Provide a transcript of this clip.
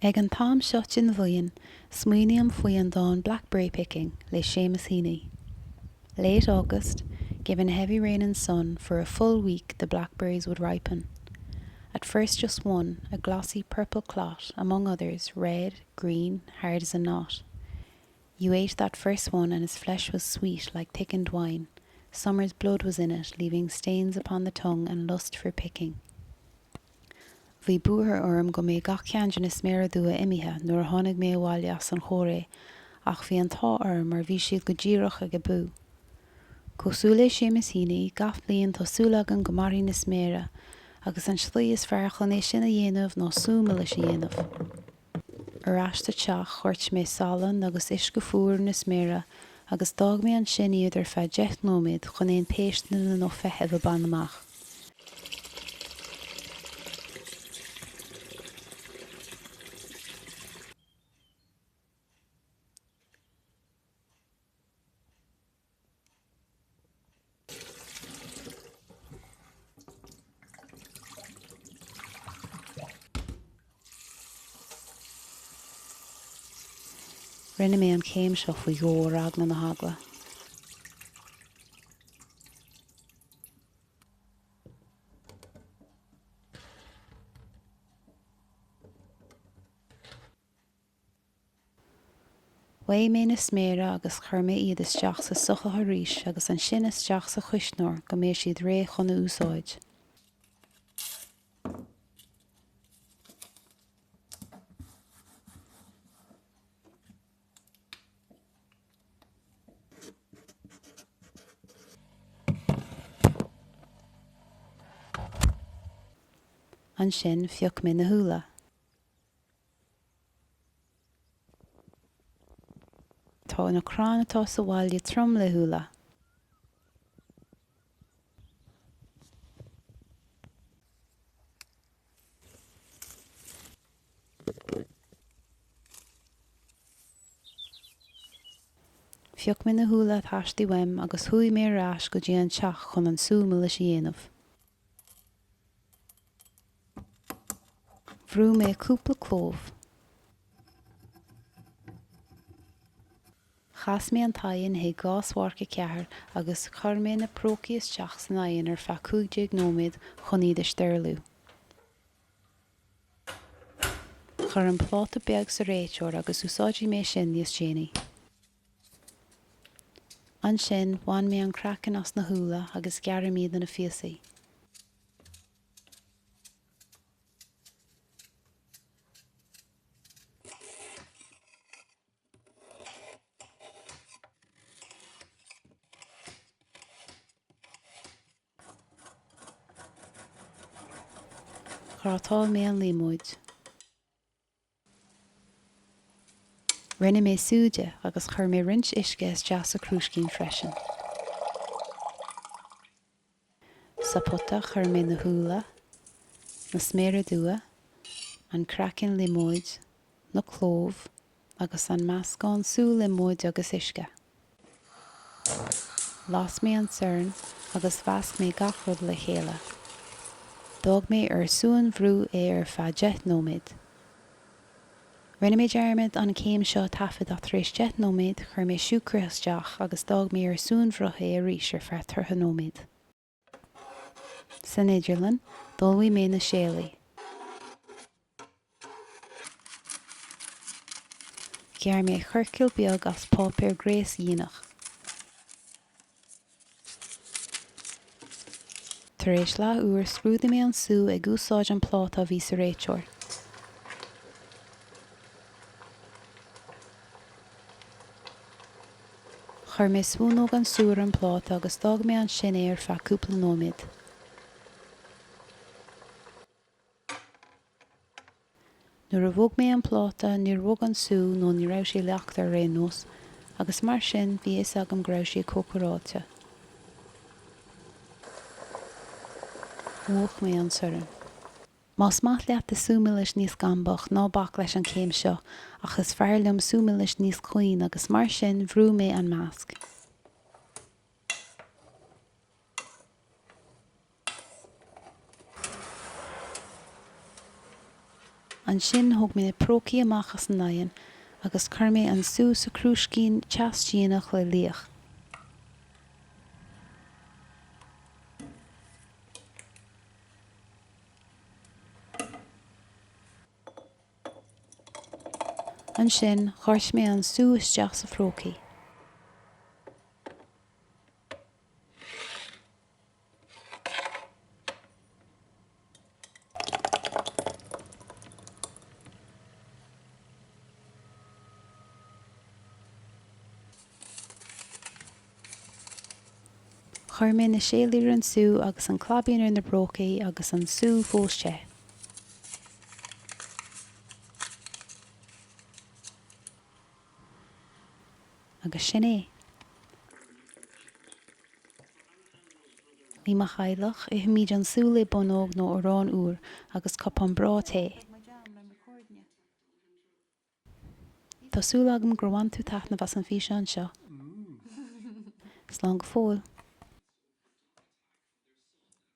Ag an tám seo sin bhuiin, smaoineam faoi an dán Blackberry picking le Seamus Heaney. Late August, given heavy rain and sun, for a full week the blackberries would ripen. At first just one, a glossy purple clot, among others, red, green, hard as a knot. You ate that first one and its flesh was sweet like thickened wine. Summer's blood was in it, leaving stains upon the tongue and lust for picking. Bhí buair orm go mé gach ceann na sméar dua imithe nuair a tháinig mé bháile as an chóré, ach bhí an tá orm mar bhí siad go ddíreach ag a bú. Cosúla Seamus Heaney, gach bliain tásúlagan go marí na sméire, agus an slí is fearchan é sin a dhéanamh nó súma leis a dhéanamh. Arráiste teach chuirt mé salan agus is go fuair na sméire, agus dág mé an sin iadidir feadh 10 nóid chun éon péistena nó feitheamh a ban amach. Rinne mé an céim seo faoi gheó ragna na hagla. Bhaí mé na sméire agus chuir mé iad isteach sa sucha ríis agus an sin isteach sa chuisneoir go mé siad ré chun úsáid. An sin fioc mé na húla. Tá na crán atá sa bhaile trom le húla. Fioc mé na húla thaistí weim agus thuí mé rás go dtí an teach chun an súma leis a dhéanamh. Bhrú mé cúpla clómh. Chas mé an tainn hé gásmharca ceathair agus chuir mé na prócaí isteach san aon ar feadh 15 nóid chun iad isteirliú. Chur an pláta beag sa réiteoir agus úsáidí mé sin níos déanaí. An sin bhain mé an crackan as na húla agus gearim iad na fiasaí. Chrátáil mé an límóid. Rinne mé súide agus chuir mé rint isce is deas a chrúscín freisin. Sa puta chuir mé na húla, na sméire dua, an crackan límóid, na clómh agus an meascán sú límóid agus isce. Las mé an saorn agus bheasc mé gach rud le chéile. Dóg mé ar súan bhrú é ar feadh 10 nóid. Rinne mé dearmid an céim seo tafid a thrééis 10 nóid chuir mé siúcra isteach agus dóg mé ar súan bhrutha é ríis ar feadh 30 nóid. San Idirlín, dul mé na séalaí. Gear mé churciil beag as pápéir gréas dhéanach. Tar éis le uair scrúda mé an sú ag úsáid an pláta bhí sa réiteoir. Chuir mé smúnóg an súr an pláta agus dág mé an sin é ar feadh cúpla nóid. Nuair a bhog mé an pláta níor bhog an sú nó ní raibh sé leacht ar rénós, agus mar sin bhí is agam go raibh sé cócaráte. Bhuach mé an suireann. Más maith leat is súma leis níos gambach ná bach leis an céim seo, ach is fearr liom súma leis níos cuoin agus mar sin bhrú mé an measc. An sin thug mé na prócaí amachchas an nain agus chuir mé an sú sa chrúscín teastíanach le líoch. An sin chuirt mé an sú isteach sa phrócaí. Chuir mé na séalaí an sú agus an clabíon ar na brócaí agus an sú fóiste. Agus sin é. Bhí mar Gaeilge I thimid an sú le bonóg nó arán úr agus cup an brá té. Tásúil agam gur bhain tú taithneamh as an físe anseo. Slán go fóill.